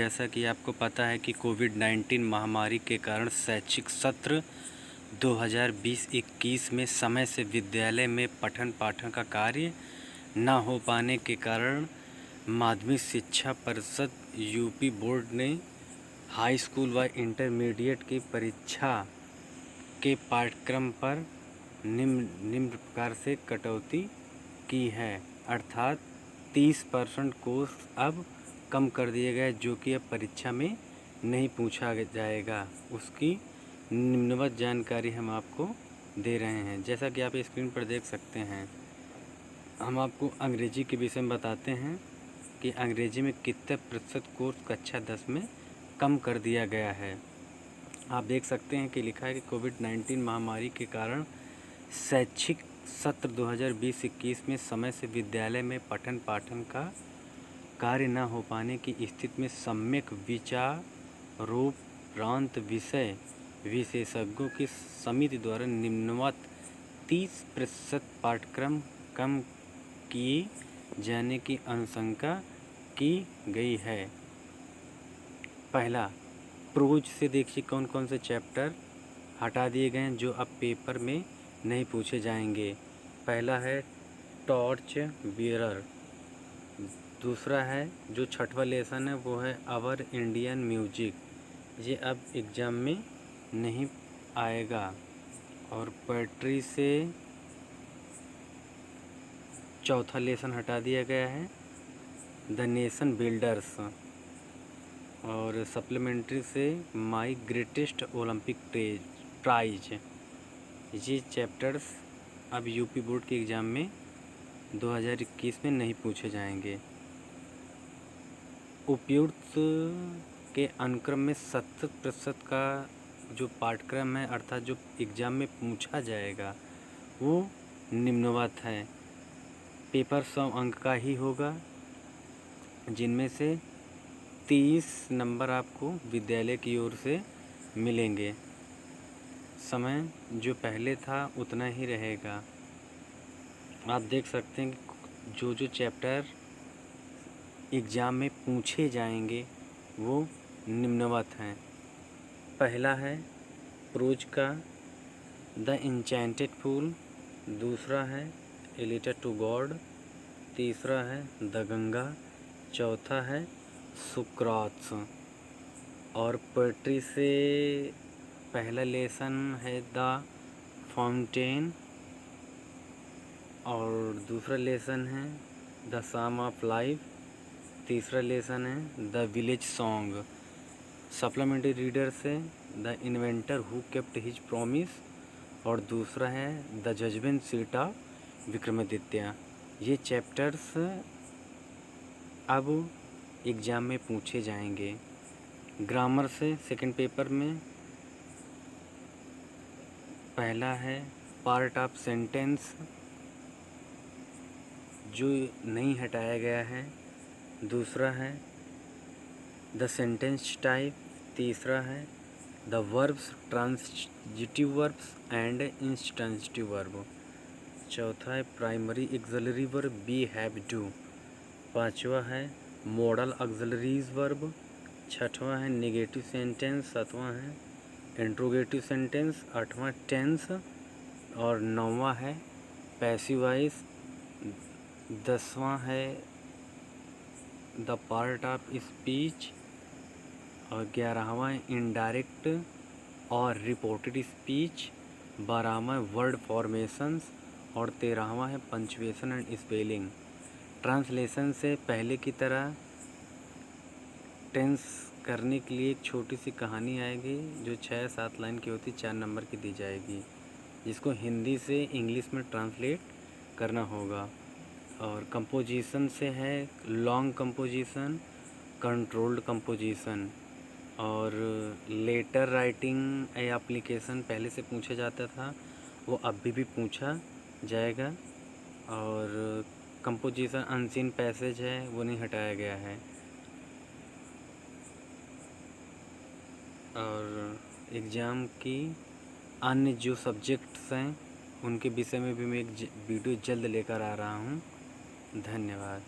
जैसा कि आपको पता है कि कोविड-19 महामारी के कारण शैक्षिक सत्र 2020-21 में समय से विद्यालय में पठन पाठन का कार्य न हो पाने के कारण माध्यमिक शिक्षा परिषद यूपी बोर्ड ने हाई स्कूल व इंटरमीडिएट की परीक्षा के पाठ्यक्रम पर निम्न प्रकार से कटौती की है, अर्थात 30% कोर्स अब कम कर दिए गए, जो कि अब परीक्षा में नहीं पूछा जाएगा। उसकी निम्नवत जानकारी हम आपको दे रहे हैं। जैसा कि आप स्क्रीन पर देख सकते हैं, हम आपको अंग्रेजी के विषय में बताते हैं कि अंग्रेजी में कितने प्रतिशत कोर्स कक्षा 10 में कम कर दिया गया है। आप देख सकते हैं कि लिखा है कि कोविड-19 महामारी के कारण शैक्षिक सत्र 2020-21 में समय से विद्यालय में पठन पाठन का कार्य न हो पाने की स्थिति में सम्यक विचारोपरांत विषय विशेषज्ञों की समिति द्वारा निम्नवत 30% पाठ्यक्रम कम किए जाने की अनुशंसा की गई है। पहला, प्रोज से देखिए कौन कौन से चैप्टर हटा दिए गए हैं जो अब पेपर में नहीं पूछे जाएंगे। पहला है टॉर्च बियरर। दूसरा है जो छठवां लेसन है वो है आवर इंडियन म्यूजिक, ये अब एग्ज़ाम में नहीं आएगा। और पोएट्री से चौथा लेसन हटा दिया गया है, द नेशन बिल्डर्स। और सप्लीमेंट्री से माई ग्रेटेस्ट ओलंपिक प्राइज। ये चैप्टर्स अब यूपी बोर्ड के एग्ज़ाम में 2021 में नहीं पूछे जाएंगे। उपयुक्त के अनुक्रम में 70% का जो पाठ्यक्रम है, अर्थात जो एग्ज़ाम में पूछा जाएगा, वो निम्नवत है। पेपर 100 अंक का ही होगा, जिनमें से 30 नंबर आपको विद्यालय की ओर से मिलेंगे। समय जो पहले था उतना ही रहेगा। आप देख सकते हैं कि जो चैप्टर एग्ज़ाम में पूछे जाएंगे वो निम्नवत हैं। पहला है प्रोज का द इंचेंटेड फूल। दूसरा है ए लेटर टू गॉड। तीसरा है द गंगा। चौथा है सुक्रात्स। और पोएट्री से पहला लेसन है द फाउंटेन और दूसरा लेसन है द साम ऑफ लाइफ। तीसरा लेसन है the village song. Supplementary reader से the inventor who kept his promise और दूसरा है the judgement seat of Vikramaditya. ये चैप्टर्स अब एग्ज़ाम में पूछे जाएंगे। ग्रामर से सेकंड पेपर में पहला है पार्ट ऑफ सेंटेंस, जो नहीं हटाया गया है। दूसरा है द सेंटेंस टाइप। तीसरा है the verbs, transitive verbs and intransitive verb. चौथा है primary auxiliary verb B, have, do. पांचवा है मॉडल ऑक्सिलरीज वर्ब। छठवां है नेगेटिव सेंटेंस। सातवां है इंट्रोगेटिव सेंटेंस। आठवां टेंस और नौवां है पैसिव वॉइस। 10वां है द पार्ट ऑफ स्पीच और 11वां है इनडायरेक्ट और रिपोर्टेड स्पीच। 12वां वर्ड फॉर्मेशंस और 13वां है पंक्चुएशन एंड स्पेलिंग। ट्रांसलेशन से पहले की तरह टेंस करने के लिए एक छोटी सी कहानी आएगी जो 6-7 लाइन की होती, 4 नंबर की दी जाएगी, जिसको हिंदी से इंग्लिश में ट्रांसलेट करना होगा। और कंपोजिशन से है लॉन्ग कंपोजिशन, कंट्रोल्ड कंपोजिशन। और लेटर राइटिंग एप्लीकेशन पहले से पूछा जाता था, वो अभी भी पूछा जाएगा। और कंपोजिशन अनसीन पैसेज है, वो नहीं हटाया गया है। और एग्ज़ाम की अन्य जो सब्जेक्ट्स हैं उनके विषय में भी मैं एक वीडियो जल्द लेकर आ रहा हूँ। धन्यवाद।